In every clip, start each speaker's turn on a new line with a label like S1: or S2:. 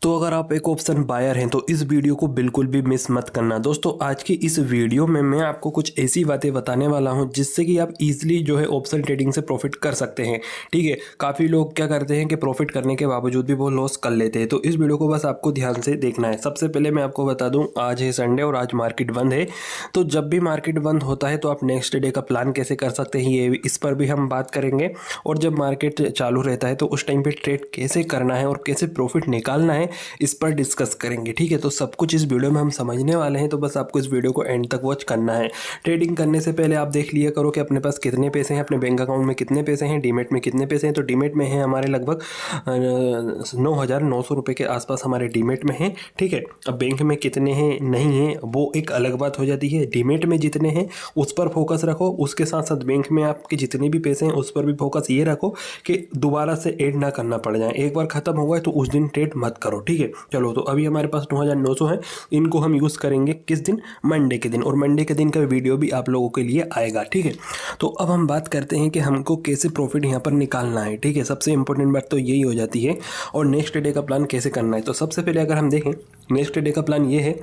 S1: तो अगर आप एक ऑप्शन बायर हैं तो इस वीडियो को बिल्कुल भी मिस मत करना। दोस्तों आज की इस वीडियो में मैं आपको कुछ ऐसी बातें बताने वाला हूं जिससे कि आप इजीली जो है ऑप्शन ट्रेडिंग से प्रॉफिट कर सकते हैं। ठीक है, काफ़ी लोग क्या करते हैं कि प्रॉफिट करने के बावजूद भी वो लॉस कर लेते हैं। तो इस वीडियो को बस आपको ध्यान से देखना है। सबसे पहले मैं आपको बता दूँ, आज है संडे और आज मार्केट बंद है। तो जब भी मार्केट बंद होता है तो आप नेक्स्ट डे का प्लान कैसे कर सकते हैं ये इस पर भी हम बात करेंगे। और जब मार्केट चालू रहता है तो उस टाइम पर ट्रेड कैसे करना है और कैसे प्रॉफिट निकालना है इस पर डिस्कस करेंगे। ठीक है, तो सब कुछ इस वीडियो में हम समझने वाले हैं, तो बस आपको इस वीडियो को एंड तक वॉच करना है। ट्रेडिंग करने से पहले आप देख लिया करो कि अपने पास कितने पैसे हैं, अपने बैंक अकाउंट में कितने पैसे हैं, डीमेट में कितने पैसे हैं। तो डीमेट में है हमारे लगभग 9,900 रुपये के आसपास हमारे डीमेट में हैं। ठीक है, अब बैंक में कितने हैं नहीं हैं वो एक अलग बात हो जाती है। डीमेट में जितने हैं उस पर फोकस रखो, उसके साथ साथ बैंक में आपके जितने भी पैसे हैं उस पर भी फोकस ये रखो कि दोबारा से ऐड ना करना पड़ जाए। एक बार ख़त्म हो गए तो उस दिन ट्रेड मत करो। ठीक है, चलो तो अभी हमारे पास 9,900 है। इनको हम यूज़ करेंगे किस दिन? मंडे के दिन। और मंडे के दिन का वीडियो भी आप लोगों के लिए आएगा। ठीक है, तो अब हम बात करते हैं कि हमको कैसे प्रॉफिट यहाँ पर निकालना है। ठीक है, सबसे इंपॉर्टेंट बात तो यही हो जाती है। और नेक्स्ट डे का प्लान कैसे करना है, तो सबसे पहले अगर हम देखें नेक्स्ट डे का प्लान ये है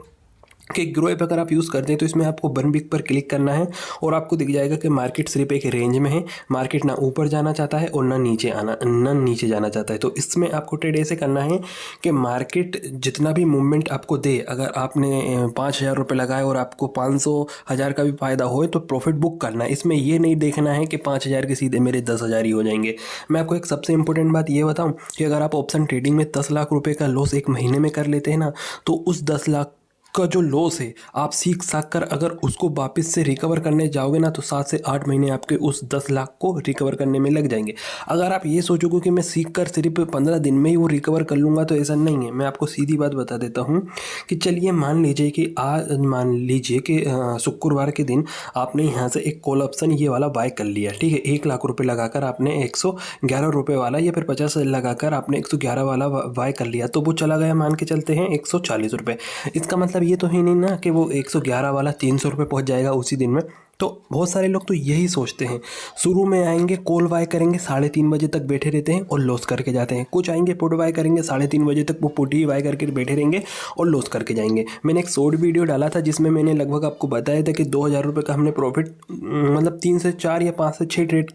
S1: कि ग्रो ऐप अगर आप यूज़ करते हैं तो इसमें आपको बन बिग पर क्लिक करना है और आपको दिख जाएगा कि मार्केट सिर्फ एक रेंज में है। मार्केट ना ऊपर जाना चाहता है और ना नीचे जाना चाहता है। तो इसमें आपको ट्रेड ऐसे करना है कि मार्केट जितना भी मूवमेंट आपको दे, अगर आपने 5,000 रुपये लगाए और आपको 500,000 का भी फ़ायदा हो तो प्रॉफिट बुक करना है। इसमें ये नहीं देखना है कि 5,000 के सीधे मेरे 10,000 ही हो जाएंगे। मैं आपको एक सबसे इंपॉर्टेंट बात ये बताऊँ कि अगर आप ऑप्शन ट्रेडिंग में 10 लाख रुपये का लॉस एक महीने में कर लेते हैं ना, तो उस 10 लाख का जो लॉस है आप सीख कर अगर उसको वापस से रिकवर करने जाओगे ना तो 7 से 8 महीने आपके उस 10 लाख को रिकवर करने में लग जाएंगे। अगर आप ये सोचोगे कि मैं सीख कर सिर्फ 15 दिन में ही वो रिकवर कर लूँगा तो ऐसा नहीं है। मैं आपको सीधी बात बता देता हूँ कि चलिए मान लीजिए कि शुक्रवार के दिन आपने यहाँ से एक कॉल ऑप्शन ये वाला बाय कर लिया। ठीक है, 1 लाख रुपये लगाकर आपने 111 रुपये वाला या फिर 50 लगाकर आपने 111 वाला बाय कर लिया, तो वो चला गया मान के चलते हैं 140 रुपये। इसका मतलब ये तो है नहीं ना कि वो 111 वाला 300 रुपये पहुँच जाएगा उसी दिन में। तो बहुत सारे लोग तो यही सोचते हैं, शुरू में आएंगे कॉल बाय करेंगे 3:30 बजे तक बैठे रहते हैं और लॉस करके जाते हैं। कुछ आएंगे पुट बाय करेंगे 3:30 बजे तक वो पुट ही बाय करके बैठे रहेंगे और लॉस करके जाएंगे। मैंने एक शॉर्ट वीडियो डाला था जिसमें मैंने लगभग आपको बताया था कि 2,000 रुपये का हमने प्रॉफिट मतलब 3 से 4 या 5 से 6 ट्रेड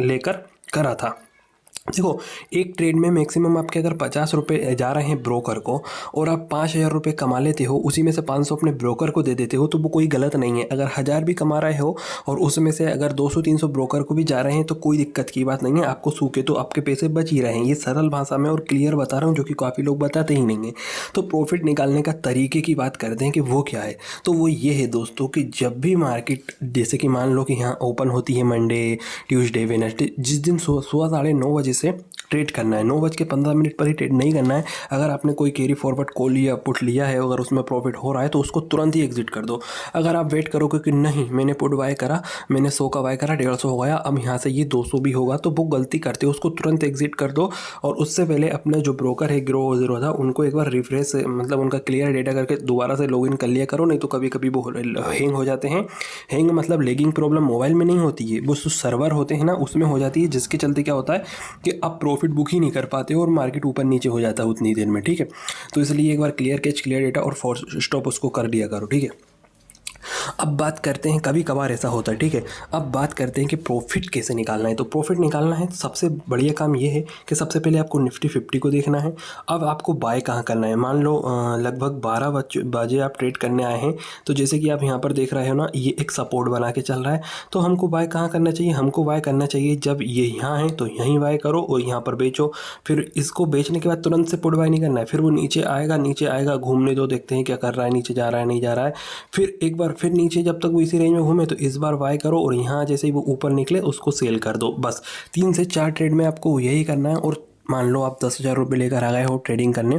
S1: लेकर करा था। देखो, एक ट्रेड में मैक्सिमम आपके अगर 50 रुपये जा रहे हैं ब्रोकर को और आप 5,000 रुपये कमा लेते हो, उसी में से 500 अपने ब्रोकर को दे देते हो तो वो कोई गलत नहीं है। अगर 1,000 भी कमा रहे हो और उसमें से अगर 200-300 ब्रोकर को भी जा रहे हैं तो कोई दिक्कत की बात नहीं है। आपको सूखे तो आपके पैसे बच ही रहे हैं। ये सरल भाषा में और क्लियर बता रहा हूँ जो कि काफ़ी लोग बताते ही नहीं हैं। तो प्रॉफिट निकालने का तरीके की बात करते हैं कि वो क्या है, तो वो ये है दोस्तों कि जब भी मार्केट जैसे कि मान लो कि यहाँ ओपन होती है मंडे, ट्यूसडे, वेडनेसडे, जिस दिन सुबह 9:30 बजे से ट्रेड करना है। 9:15 पर ही ट्रेड नहीं करना है। अगर आपने कोई कैरी फॉरवर्ड कॉल या पुट लिया है, अगर उसमें प्रॉफिट हो रहा है तो उसको तुरंत ही एग्जिट कर दो। अगर आप वेट करोगे कि नहीं मैंने पुट बाय करा, मैंने 100 का बाय करा, 150 हो गया, अब यहाँ से ये 200 भी होगा, तो वो गलती करते हो, उसको तुरंत एग्जिट कर दो। और उससे पहले अपने जो ब्रोकर है ग्रो 0 था उनको एक बार रिफ्रेश मतलब उनका क्लियर डेटा करके दोबारा से लॉगिन कर लिया करो, नहीं तो कभी कभी वो हैंग हो जाते हैं। हैंग मतलब लेगिंग प्रॉब्लम मोबाइल में नहीं होती है, वो सर्वर होते हैं ना उसमें हो जाती है, जिसके चलते क्या होता है कि आप प्रॉफिट बुक ही नहीं कर पाते हो और मार्केट ऊपर नीचे हो जाता है उतनी देर में। ठीक है, तो इसलिए एक बार क्लियर कैच, क्लियर डेटा और फोर्स स्टॉप उसको कर दिया करो। ठीक है, अब बात करते हैं, कभी कभार ऐसा होता है। ठीक है, अब बात करते हैं कि प्रॉफिट कैसे निकालना है। तो प्रॉफिट निकालना है सबसे बढ़िया काम ये है कि सबसे पहले आपको निफ्टी 50 को देखना है। अब आपको बाय कहाँ करना है, मान लो लगभग 12 बजे आप ट्रेड करने आए हैं, तो जैसे कि आप यहाँ पर देख रहे हो ना, ये एक सपोर्ट बना के चल रहा है। तो हमको बाय कहाँ करना चाहिए, हमको बाय करना चाहिए जब ये यहाँ है तो यहीं बाय करो और यहाँ पर बेचो। फिर इसको बेचने के बाद तुरंत से पुट बाय नहीं करना है, फिर वो नीचे आएगा घूमने दो, देखते हैं क्या कर रहा है, नीचे जा रहा है नहीं जा रहा है। फिर एक बार फिर नीचे जब तक वो इसी रेंज में घूमे तो इस बार बाय करो और यहाँ जैसे ही वो ऊपर निकले उसको सेल कर दो। बस 3 से 4 ट्रेड में आपको यही करना है। और मान लो आप 10,000 रुपये लेकर आ गए हो ट्रेडिंग करने,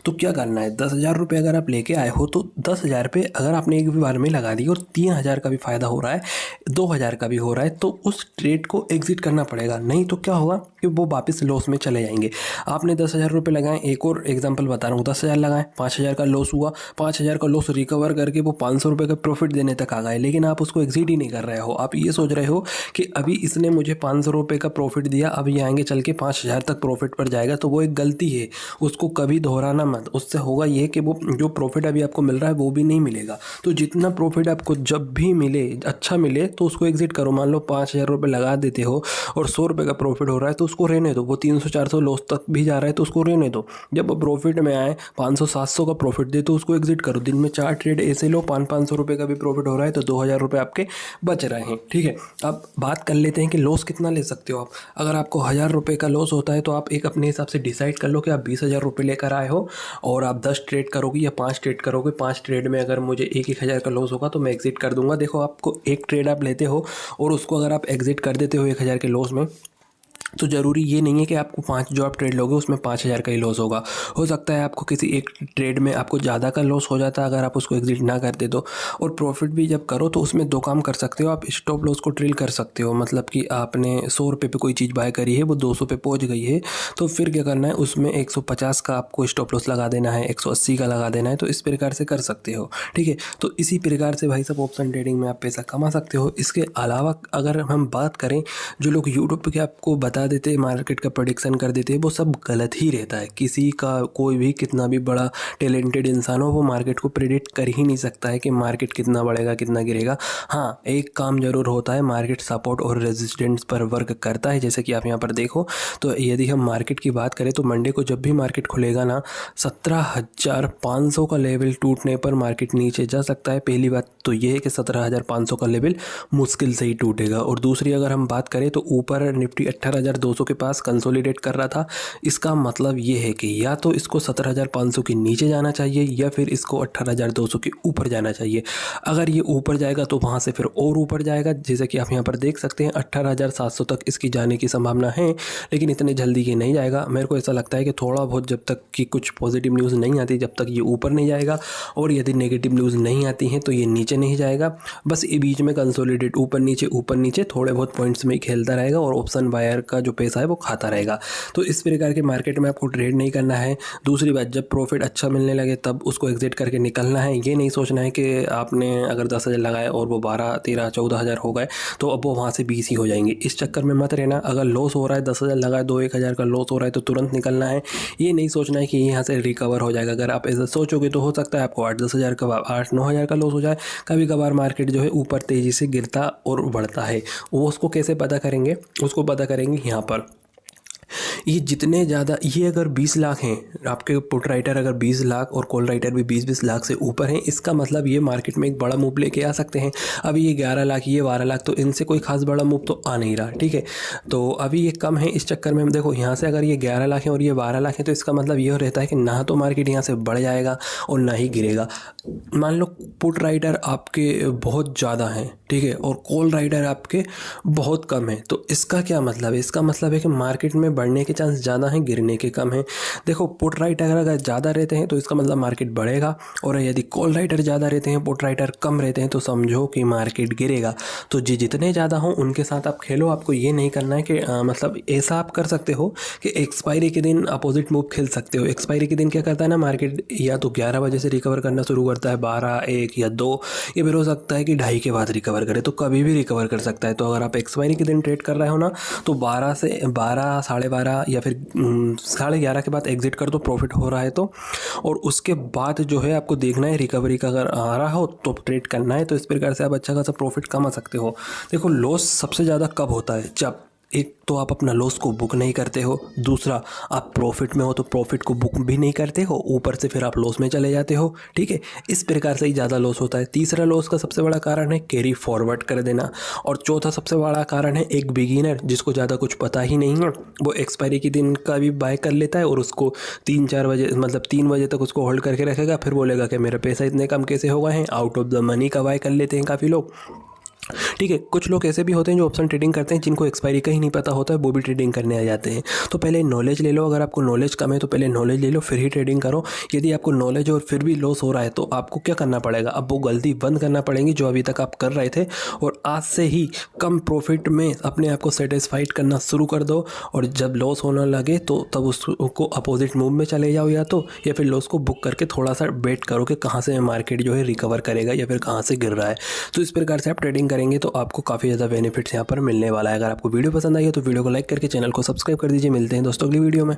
S1: तो क्या करना है, 10,000 रुपये अगर आप लेके आए हो तो 10,000 रुपये अगर आपने एक भी बार में लगा दी और 3,000 का भी फ़ायदा हो रहा है, 2,000 का भी हो रहा है, तो उस ट्रेड को एग्जिट करना पड़ेगा। नहीं तो क्या होगा कि वो वापस लॉस में चले जाएंगे। आपने 10,000 रुपये लगाए, एक और एग्जांपल बता रहा हूँ, 10,000 लगाए, 5,000 का लॉस हुआ, 5,000 का लॉस रिकवर करके वो 500 रुपये का प्रॉफिट देने तक आ गए, लेकिन आप उसको एग्जिट ही नहीं कर रहे हो। आप ये सोच रहे हो कि अभी इसने मुझे 500 रुपये का प्रॉफिट दिया, अब ये आएंगे चल के 5,000 तक प्रॉफिट प्रॉफिट पर जाएगा, तो वो एक गलती है, उसको कभी दोहराना मत। उससे होगा ये कि वो जो प्रॉफिट अभी आपको मिल रहा है वो भी नहीं मिलेगा। तो जितना प्रॉफिट आपको जब भी मिले, अच्छा मिले, तो उसको एग्जिट करो। मान लो 5,000 रुपये लगा देते हो और 100 रुपये का प्रॉफिट हो रहा है तो उसको रहने दो। वो 300-400 लॉस तक भी जा रहा है तो उसको रहने दो। जब वो प्रॉफिट में आए 500-700 का प्रॉफिट दे तो उसको एग्जिट करो। दिन में 4 ट्रेड ऐसे लो, 500-500 रुपये का भी प्रॉफिट हो रहा है तो 2,000 रुपये आपके बच रहे हैं। ठीक है, अब बात कर लेते हैं कि लॉस कितना ले सकते हो आप। अगर आपको 1,000 रुपये का लॉस होता है तो आप एक अपने हिसाब से डिसाइड कर लो कि आप 20,000 रुपये लेकर आए हो और आप 10 ट्रेड करोगे या 5 ट्रेड करोगे। 5 ट्रेड में अगर मुझे 1,000 का लॉस होगा तो मैं एग्जिट कर दूंगा। देखो, आपको एक ट्रेड आप लेते हो और उसको अगर आप एग्जिट कर देते हो 1,000 के लॉस में, तो ज़रूरी ये नहीं है कि आपको 5 जो आप ट्रेड लोगे उसमें 5,000 का ही लॉस होगा। हो सकता है आपको किसी एक ट्रेड में आपको ज़्यादा का लॉस हो जाता है अगर आप उसको एग्जिट ना करते तो। और प्रॉफिट भी जब करो तो उसमें 2 काम कर सकते हो। आप स्टॉप लॉस को ट्रिल कर सकते हो, मतलब कि आपने 100 रुपये पे कोई चीज़ बाय करी है, वो 200 पे पहुँच गई है, तो फिर क्या करना है, उसमें 150 का आपको स्टॉप लॉस लगा देना है, 180 का लगा देना है। तो इस प्रकार से कर सकते हो। ठीक है, तो इसी प्रकार से भाई साहब ऑप्शन ट्रेडिंग में आप पैसा कमा सकते हो। इसके अलावा अगर हम बात करें, जो लोग यूट्यूब पे आपको बता देते हैं, मार्केट का प्रेडिक्शन कर देते हैं, वो सब गलत ही रहता है। किसी का कोई भी कितना भी बड़ा टैलेंटेड इंसान हो, वो मार्केट को प्रेडिक्ट कर ही नहीं सकता है कि मार्केट कितना बढ़ेगा कितना गिरेगा। हाँ, एक काम जरूर होता है, मार्केट सपोर्ट और रेजिस्टेंस पर वर्क करता है। जैसे कि आप यहाँ पर देखो, तो यदि हम मार्केट की बात करें तो मंडे को जब भी मार्केट खुलेगा ना, 17,500 का लेवल टूटने पर मार्केट नीचे जा सकता है। पहली बात तो ये है कि 17,500 का लेवल मुश्किल से ही टूटेगा। और दूसरी अगर हम बात करें तो ऊपर निफ्टी 18,200 के पास कंसोलिडेट कर रहा था। इसका मतलब ये है कि या तो इसको 17,500 के नीचे जाना चाहिए या फिर इसको 18,200 के ऊपर जाना चाहिए। अगर ये ऊपर जाएगा तो वहाँ से फिर और ऊपर जाएगा, जैसे कि आप यहाँ पर देख सकते हैं 18,700 तक इसकी जाने की संभावना है, लेकिन इतने जल्दी ये नहीं जाएगा। मेरे को ऐसा लगता है कि थोड़ा बहुत जब तक कि कुछ पॉजिटिव न्यूज़ नहीं आती जब तक ये ऊपर नहीं जाएगा, और यदि नेगेटिव न्यूज़ नहीं आती हैं तो ये नीचे नहीं जाएगा। बस ये बीच में कंसोलिडेट ऊपर नीचे थोड़े बहुत पॉइंट्स में खेलता रहेगा और ऑप्शन बायर का जो पैसा है वो खाता रहेगा। तो इस प्रकार के मार्केट में आपको ट्रेड नहीं करना है। दूसरी बात, जब प्रॉफिट अच्छा मिलने लगे तब उसको एग्जिट करके निकलना है। ये नहीं सोचना है कि आपने अगर 10,000 लगाए और वो 12, 13, 14,000 हो गए तो अब वो वहाँ से 20 ही हो जाएंगे। इस चक्कर में मत रहना। अगर लॉस हो रहा है, 10,000 लगाए, 2-1,000 का लॉस हो रहा है तो तुरंत निकलना है। ये नहीं सोचना है कि यहाँ से रिकवर हो जाएगा। अगर आप ऐसा सोचोगे तो हो सकता है आपको 8-10,000 का 8-9,000 का लॉस हो जाए। कभी कभार मार्केट जो है ऊपर तेज़ी से गिरता और बढ़ता है। वो उसको कैसे पता करेंगे? उसको पता करेंगे यहाँ पर। ये जितने ज़्यादा, ये अगर 20 लाख हैं आपके पुट राइटर, अगर 20 लाख और कॉल राइटर भी 20-20 लाख से ऊपर हैं, इसका मतलब ये मार्केट में एक बड़ा मूव लेके आ सकते हैं। अभी ये 11 लाख, ये 12 लाख, तो इनसे कोई खास बड़ा मूव तो आ नहीं रहा। ठीक है, तो अभी ये कम है। इस चक्कर में हम देखो यहाँ से अगर ये 11 लाख है और ये 12 लाख है तो इसका मतलब ये रहता है कि ना तो मार्केट यहाँ से बढ़ जाएगा और ना ही गिरेगा। मान लो पुट राइटर आपके बहुत ज़्यादा हैं, ठीक है, और कॉल राइटर आपके बहुत कम है, तो इसका क्या मतलब है? इसका मतलब है कि मार्केट में बढ़ने के चांस ज़्यादा हैं, गिरने के कम हैं। देखो, पुट राइटर अगर ज़्यादा रहते हैं तो इसका मतलब मार्केट बढ़ेगा, और यदि कॉल राइटर ज़्यादा रहते हैं, पुट राइटर कम रहते हैं, तो समझो कि मार्केट गिरेगा। तो जितने ज़्यादा हों उनके साथ आप खेलो। आपको ये नहीं करना है कि मतलब ऐसा आप कर सकते हो कि एक्सपायरी के दिन अपोजिट मूव खेल सकते हो। एक्सपायरी के दिन क्या करता है ना, मार्केट या तो 11 बजे से रिकवर करना शुरू करता है, 12, 1 या 2, ये फिर हो सकता है कि 2:30 के बाद रिकवर करे, तो कभी भी रिकवर कर सकता है। तो अगर आप एक्सपायरी के दिन ट्रेड कर रहे हो ना, तो 12 से 12, 12:30 या फिर 11:30 के बाद एग्जिट कर दो, प्रॉफिट हो रहा है तो। और उसके बाद जो है आपको देखना है रिकवरी का, अगर आ रहा हो तो ट्रेड करना है। तो इस प्रकार से आप अच्छा खासा प्रॉफिट कमा सकते हो। देखो, लॉस सबसे ज़्यादा कब होता है? जब एक तो आप अपना लॉस को बुक नहीं करते हो, दूसरा आप प्रॉफिट में हो तो प्रॉफिट को बुक भी नहीं करते हो, ऊपर से फिर आप लॉस में चले जाते हो। ठीक है, इस प्रकार से ही ज़्यादा लॉस होता है। तीसरा लॉस का सबसे बड़ा कारण है कैरी फॉरवर्ड कर देना, और चौथा सबसे बड़ा कारण है एक बिगिनर जिसको ज़्यादा कुछ पता ही नहीं है, वो एक्सपायरी के दिन का भी बाय कर लेता है और उसको 3-4 बजे, मतलब 3 बजे तक उसको होल्ड करके रखेगा, फिर बोलेगा कि मेरा पैसा इतने कम कैसे हो गए हैं। आउट ऑफ द मनी का बाय कर लेते हैं काफ़ी लोग। ठीक है, कुछ लोग ऐसे भी होते हैं जो ऑप्शन ट्रेडिंग करते हैं, जिनको एक्सपायरी का ही नहीं पता होता है, वो भी ट्रेडिंग करने आ जाते हैं। तो पहले नॉलेज ले लो। अगर आपको नॉलेज कम है तो पहले नॉलेज ले लो, फिर ही ट्रेडिंग करो। यदि आपको नॉलेज और फिर भी लॉस हो रहा है तो आपको क्या करना पड़ेगा? अब वो गलती बंद करना पड़ेगी जो अभी तक आप कर रहे थे, और आज से ही कम प्रॉफिट में अपने आप को सेटिस्फाइड करना शुरू कर दो। और जब लॉस होने लगे तो तब उसको अपोजिट मूव में चले जाओ, या फिर लॉस को बुक करके थोड़ा सा वेट करो कि कहाँ से मार्केट जो है रिकवर करेगा या फिर कहाँ से गिर रहा है। तो इस प्रकार से आप ट्रेडिंग करेंगे तो आपको काफ़ी ज़्यादा बेनिफिट्स यहाँ पर मिलने वाला है। अगर आपको वीडियो पसंद आई है तो वीडियो को लाइक करके चैनल को सब्सक्राइब कर दीजिए। मिलते हैं दोस्तों अगली वीडियो में।